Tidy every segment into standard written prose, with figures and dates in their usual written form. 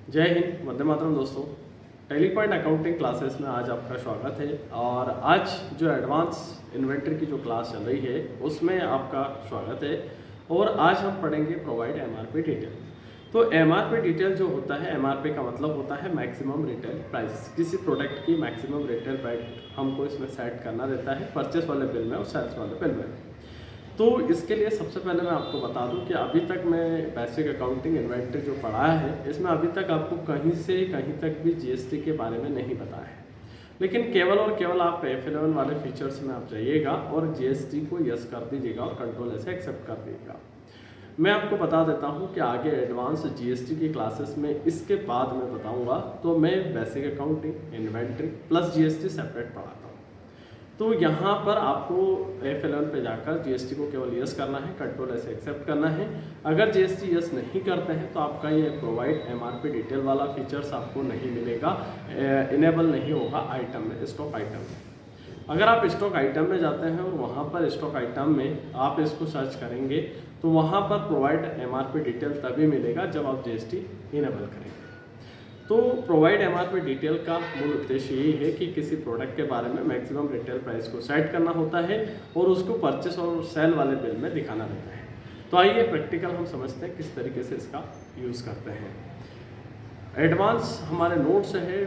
जय हिंद, वंदे मातरम दोस्तों। Tally point accounting classes में आज आपका स्वागत है। और आज जो एडवांस इन्वेंटरी की जो क्लास चल रही है उसमें आपका स्वागत है। और आज हम पढ़ेंगे प्रोवाइड एमआरपी डिटेल। तो एमआरपी डिटेल जो होता है, एमआरपी का मतलब होता है मैक्सिमम रिटेल प्राइस। किसी प्रोडक्ट की मैक्सिमम रिटेल प्राइस हमको इसमें सेट करना रहता है परचेस वाले बिल में और सेल्स वाले बिल में। तो इसके लिए सबसे पहले मैं आपको बता दूं कि अभी तक मैं बेसिक अकाउंटिंग इन्वेंटरी जो पढ़ाया है इसमें अभी तक आपको कहीं से कहीं तक भी जीएसटी के बारे में नहीं बताया है। लेकिन केवल और केवल आप F11 वाले फीचर्स में आप जाइएगा और जीएसटी को यस कर दीजिएगा और कंट्रोल ऐसे एक्सेप्ट कर दीजिएगा। मैं आपको बता देता हूं कि आगे एडवांस जीएसटी की क्लासेस में इसके बाद मैं बताऊंगा, तो मैं basic accounting inventory plus GST separate पढ़ाता हूँ। तो यहाँ पर आपको F11 पे जाकर जीएसटी को केवल यस करना है, कंट्रोल ऐसे एक्सेप्ट करना है। अगर जीएसटी यस नहीं करते हैं तो आपका ये प्रोवाइड एमआरपी डिटेल वाला फीचर्स आपको नहीं मिलेगा, इनेबल नहीं होगा आइटम में, स्टॉक आइटम में। अगर आप स्टॉक आइटम में जाते हैं और वहाँ पर स्टॉक आइटम में आप इसको सर्च करेंगे तो वहाँ पर प्रोवाइड एमआरपी डिटेल तभी मिलेगा जब आप जीएसटी इनेबल करेंगे। तो प्रोवाइड एमआरपी डिटेल का मूल उद्देश्य यही है कि किसी प्रोडक्ट के बारे में मैक्सिमम रिटेल प्राइस को सेट करना होता है और उसको परचेस और सेल वाले बिल में दिखाना रहता है। तो आइए प्रैक्टिकल हम समझते हैं किस तरीके से इसका यूज़ करते हैं। एडवांस हमारे नोट्स है,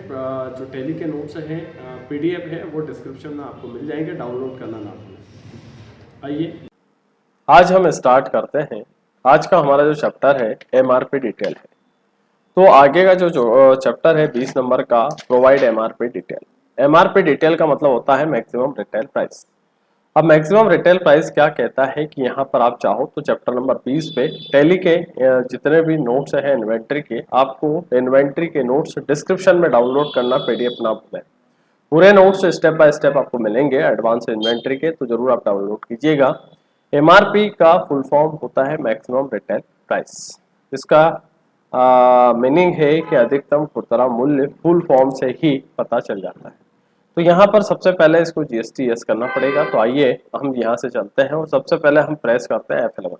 जो टैली के नोट्स हैं, पीडीएफ है, वो डिस्क्रिप्शन में आपको मिल जाएंगे, डाउनलोड करना ना भूलें। आइए आज हम स्टार्ट करते हैं। आज का हमारा जो चैप्टर है एमआरपी डिटेल है। तो आगे का जो चैप्टर है 20 नंबर का, provide MRP detail. MRP detail का मतलब होता है मैक्सिमम रिटेल प्राइस। अब मैक्सिमम रिटेल प्राइस क्या कहता है कि यहाँ पर आप चाहो तो चैप्टर नंबर 20 पे टैली के जितने भी नोट्स हैं इन्वेंट्री के, आपको इन्वेंट्री के नोट्स डिस्क्रिप्शन में डाउनलोड करना, पीडीएफ ना भूलें। पूरे नोट्स स्टेप बाय स्टेप आपको मिलेंगे एडवांस इन्वेंट्री के, तो जरूर आप डाउनलोड कीजिएगा। एमआरपी का फुल फॉर्म होता है मैक्सिमम रिटेल प्राइस। इसका मीनिंग है कि अधिकतम खुदरा मूल्य, फुल फॉर्म से ही पता चल जाता है। तो यहाँ पर सबसे पहले इसको जीएसटी यस करना पड़ेगा। तो आइए हम यहाँ से चलते हैं और सबसे पहले हम प्रेस करते हैं F11।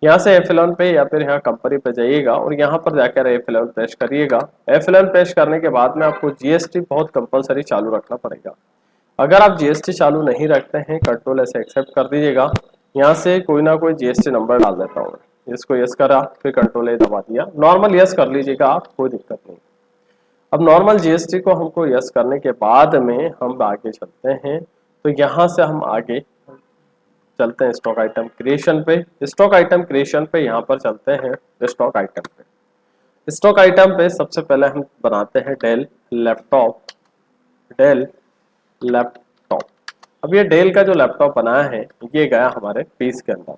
यहाँ से F11 पे या फिर यहाँ कंपनी पे जाइएगा और यहाँ पर जाकर F11 प्रेस करिएगा। F11 प्रेस करने के बाद में आपको जीएसटी बहुत कंपलसरी चालू रखना पड़ेगा। अगर आप जीएसटी चालू नहीं रखते हैं, कंट्रोल ऐसे एक्सेप्ट कर दीजिएगा। यहाँ से कोई ना कोई जीएसटी नंबर डाल देता हूँ। इसको यस करा, फिर कंट्रोल ए दबा दिया। नॉर्मल यस कर लीजिएगा आप, कोई दिक्कत नहीं। अब नॉर्मल जीएसटी को हमको यस करने के बाद में हम आगे चलते हैं। तो यहाँ से हम आगे चलते हैं स्टॉक आइटम क्रिएशन पे। स्टॉक आइटम क्रिएशन पे यहाँ पर चलते हैं स्टॉक आइटम पे। स्टॉक आइटम पे सबसे पहले हम बनाते हैं डेल लैपटॉप। Dell laptop. अब ये डेल का जो लैपटॉप बनाया है ये गया हमारे पीस के अंदर।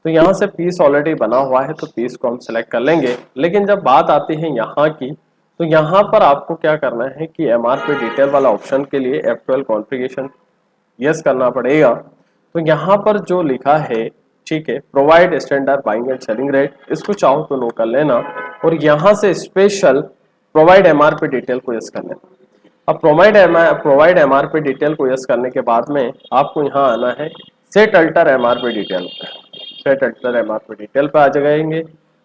तो यहाँ से पीस ऑलरेडी बना हुआ है तो पीस को हम सेलेक्ट कर लेंगे। लेकिन जब बात आती है यहाँ की, तो यहाँ पर आपको क्या करना है कि एमआरपी डिटेल वाला ऑप्शन के लिए F12 कॉन्फ़िगरेशन यस करना पड़ेगा। तो यहाँ पर जो लिखा है, ठीक है, provide standard buying and selling rate, इसको चाहो तो नो कर लेना और यहाँ से स्पेशल प्रोवाइड एमआरपी डिटेल को यस कर लेना। अब प्रोवाइड एमआरपी डिटेल को यस करने के बाद में आपको यहाँ आना है set alter MRP detail. Set alter MRP detail पे आ जाएंगे।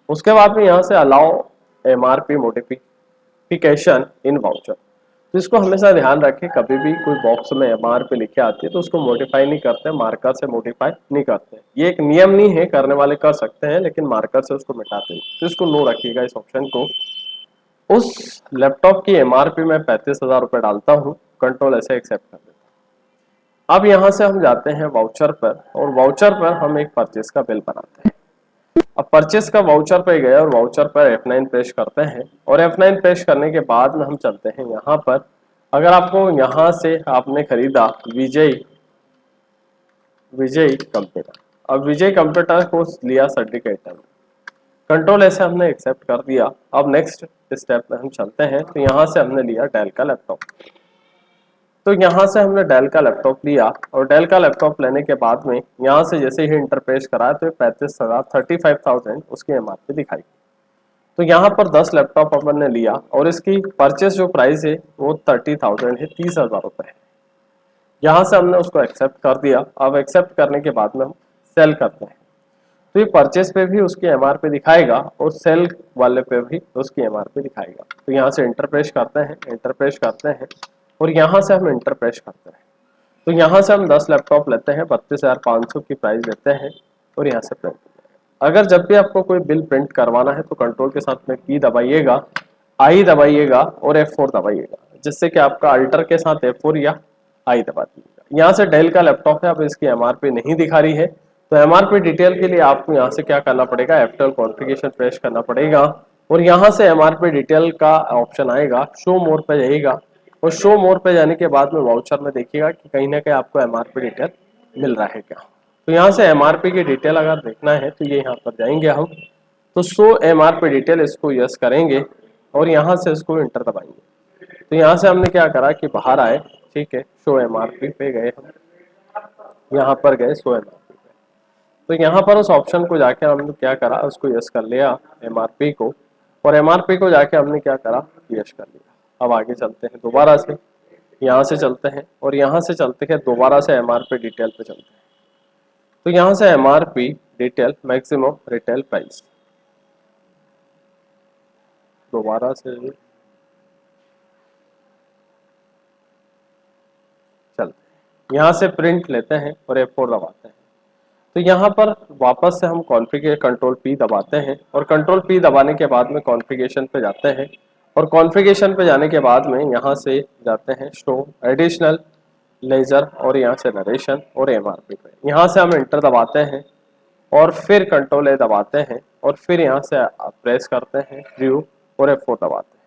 उसके बाद में यहाँ से allow MRP modification in voucher. तो इसको हमेशा ध्यान रखें, कभी भी कोई बॉक्स में एमआरपी लिखे आती है तो उसको मॉडिफाई नहीं करते, मार्कर से मॉडिफाई नहीं करते। ये एक नियम नहीं है, करने वाले कर सकते हैं लेकिन मार्कर से उसको मिटाते हैं। तो इसको नो रखिएगा इस ऑप्शन को। उस लैपटॉप की एमआरपी में 35,000 रुपये डालता हूँ, कंट्रोल ऐसे एक्सेप्ट कर देता हूँ। अब यहाँ से हम जाते हैं वाउचर पर और वाउचर पर हम एक परचेस का बिल बनाते हैं। अब परचेस का वाउचर पे गए और वाउचर पर F9 पेश करते हैं और F9 पेश करने के बाद में हम चलते हैं यहाँ पर। अगर आपको यहाँ से आपने खरीदा विजय कंप्यूटर, अब विजय कंप्यूटर को लिया सर्टिफिकेट, कंट्रोल ऐसे हमने एक्सेप्ट कर दिया। अब नेक्स्ट स्टेप में हम चलते हैं। तो यहाँ से हमने लिया डेल का लैपटॉप। तो यहाँ से हमने डेल का लैपटॉप लिया और डेल का लैपटॉप लेने के बाद में यहाँ से जैसे ही इंटरफेस कराया तो 35,000 उसकी एमआरपी दिखाई। तो यहाँ पर 10 लैपटॉप अपन ने लिया और इसकी परचेस जो प्राइस है वो 30,000 है, 30,000 रुपये है। यहाँ से हमने उसको एक्सेप्ट कर दिया। अब एक्सेप्ट करने के बाद में हम सेल करते हैं। तो ये परचेस पे भी उसकी एमआरपी दिखाएगा और सेल वाले पे भी उसकी एमआरपी दिखाएगा। तो यहाँ से इंटर प्रेस करते हैं और यहाँ से हम इंटर प्रेस करते हैं। तो यहाँ से हम 10 लैपटॉप लेते हैं, 32,500 की प्राइस लेते हैं और यहाँ से प्रिंट। अगर जब भी आपको कोई बिल प्रिंट करवाना है तो कंट्रोल के साथ में P दबाइएगा, I दबाइएगा और F4 दबाइएगा, जिससे कि आपका अल्टर के साथ F4 या I दबा दीजिएगा। यहाँ से डेल का लैपटॉप है, अब इसकी एमआरपी नहीं दिखा रही है, तो एमआरपी डिटेल के लिए आपको यहाँ से क्या करना पड़ेगा, F12 कॉन्फ़िगरेशन प्रेस करना पड़ेगा और यहाँ से एमआरपी डिटेल का ऑप्शन आएगा, शो मोर पे जाइएगा और शो मोर पे जाने के बाद में वाउचर में देखिएगा कि कहीं ना कहीं आपको एमआरपी डिटेल मिल रहा है क्या। तो यहाँ से एमआरपी की डिटेल अगर देखना है तो ये यहाँ पर जाएंगे हम, तो शो एमआरपी डिटेल इसको यस करेंगे और यहाँ से इसको इंटर दबाएंगे। तो यहाँ से हमने क्या करा कि बाहर आए, ठीक है, शो एमआरपी पे गए, हम यहाँ पर गए शो एमआरपी पे। तो यहाँ पर उस ऑप्शन को जाके हमने क्या करा, उसको यस कर लिया एमआरपी को, और एमआरपी को जाके हमने क्या करा, यस कर लिया। अब आगे चलते हैं, दोबारा से यहाँ से चलते हैं और यहाँ से चलते हैं दोबारा से एमआरपी डिटेल पे चलते हैं। तो यहाँ से MRP detail maximum retail price, दोबारा से चलते हैं, यहाँ से प्रिंट लेते हैं और F4 दबाते हैं। तो यहाँ पर वापस से हम कॉन्फ़िगर कंट्रोल P दबाते हैं और कंट्रोल P दबाने के बाद में कॉन्फ़िगरेशन पे जाते हैं और कॉन्फ़िगरेशन पे जाने के बाद में यहाँ से जाते हैं शो एडिशनल लेजर और यहाँ से नरेशन और एमआरपी पे। यहाँ से हम इंटर दबाते हैं और फिर कंट्रोल A दबाते हैं और फिर यहाँ से प्रेस करते हैं व्यू और F4 दबाते हैं।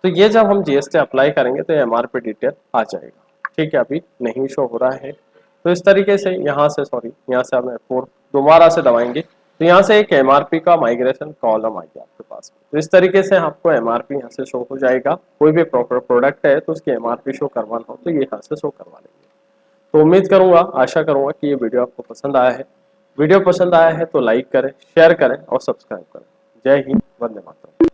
तो ये जब हम जीएसटी अप्लाई करेंगे तो एमआरपी डिटेल आ जाएगा, ठीक है। अभी नहीं शो हो रहा है, तो इस तरीके से यहाँ से यहाँ से हम F4 दोबारा से दबाएंगे तो यहाँ से एक एमआरपी का माइग्रेशन कॉलम आ गया आपके पास। तो इस तरीके से आपको एमआरपी यहाँ से शो हो जाएगा। कोई भी प्रॉपर प्रोडक्ट है तो उसकी एमआरपी शो करवाना हो तो ये यहाँ से शो करवा लेंगे। तो उम्मीद करूंगा, आशा करूंगा कि ये वीडियो आपको पसंद आया है। वीडियो पसंद आया है तो लाइक करें, शेयर करें और सब्सक्राइब करें। जय हिंद, वंदे मातरम।